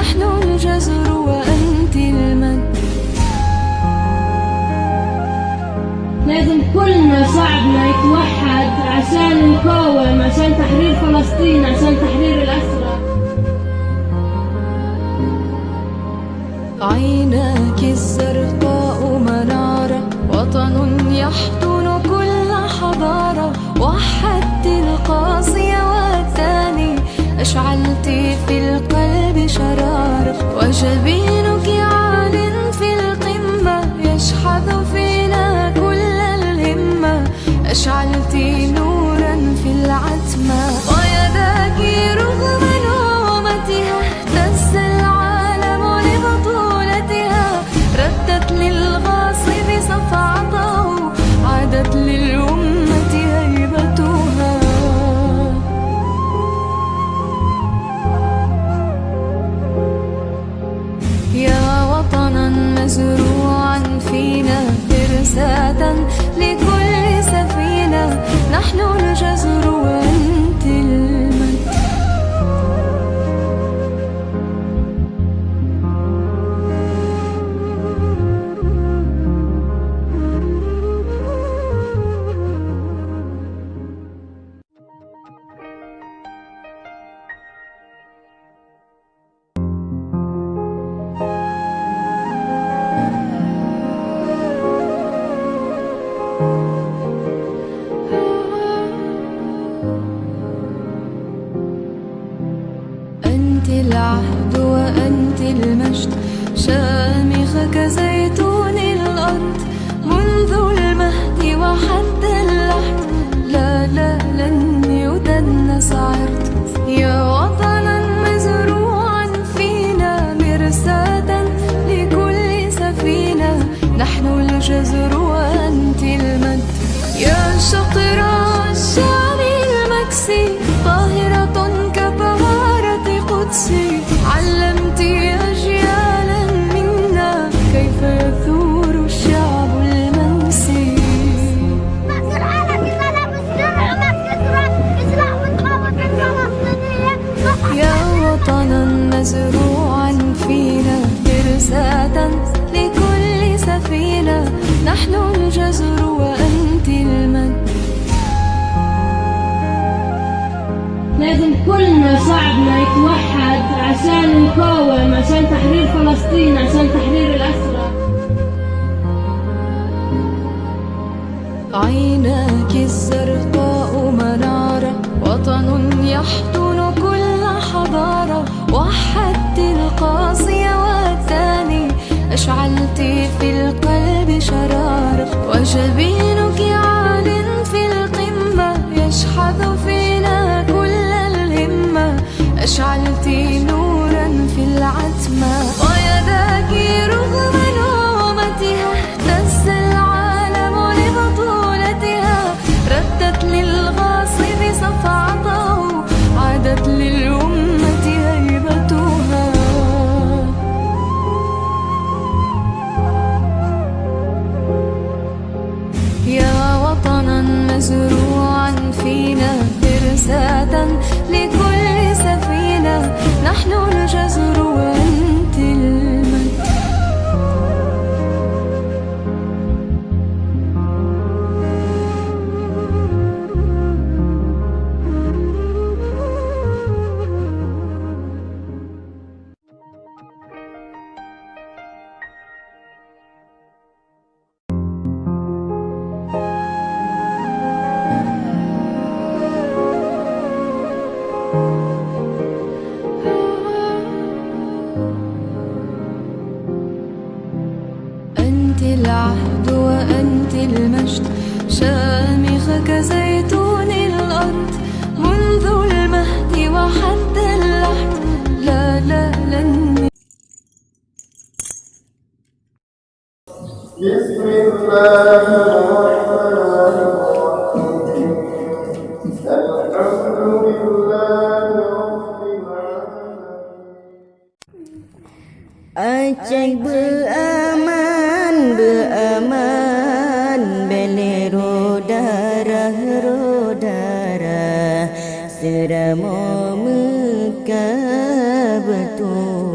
نحن الجزر وأنت المد. لازم كلنا شعبنا يتوحد عشان نقاوم، عشان تحرير فلسطين، عشان تحرير الأسرى. عيناك الزرقاء منارة، وطن يحضن كل حضارة. وحدت القاسية والثاني، أشعلت في القلب شرارة. وجبينك عال في القمة، يشحذ فينا كل الهمة. أشعلت نورا في العتمة، ويداك رغم نعومتها اهتز العالم لبطولتها. ردت للغاصب صفعته، عادت للأمة هيبتها. يا وطنا مزروعا فينا، فرساة لكل سفينة. نحن الجزر وأنت المد. أنت العهد وأنت المجد، شامخ كزيتون الأرض. منذ المهد وحتى اللحد، لا لا لن يدنس عرض. يا وطنا مزروعا فينا، مرساة لكل سفينة. نحن الجزر وأنت المد. يا شطر الشعب المكسي، طاهرة كطهارة قدسي. علمت أجيالا منا، كيف يثور الشعب المنسي. مصر عالمي طلب السرعة ما بتسرع، إصلاح وتقاوم الفلسطينية. يا وطنا مزروعا فينا، فرساة لكل سفينة. نحن الجزر وأنت المد. لازم كلنا شعبنا يتوحد عشان نقاوم، عشان تحرير فلسطين، عشان تحرير الأسرى. عيناك الزرقاء منارة، وطن يحضن كل حضارة. وحدت القاسية والثاني، أشعلت في القلب شرارة. وجبينك عال في القمة، يشحذ فينا كل الهمة. أشعلت نورا في العتمة، ويداك رغم نعومتها اهتز العالم لبطولتها. ردت للغاصب صفعته، عادت للأمة هيبتها. يا وطنا مزروعا فينا، فرساة لكل سفينة. نحن الجزر وأنت المد. أنت العهد وأنت المجد، شامخ كزيتون الأرض. منذ المهد وحتى اللحد، لا لا لن. بسم الله الرحمن الرحيم. الحمد لله رب العالمين. Aceh beraman belero darah seramo Mekah betul.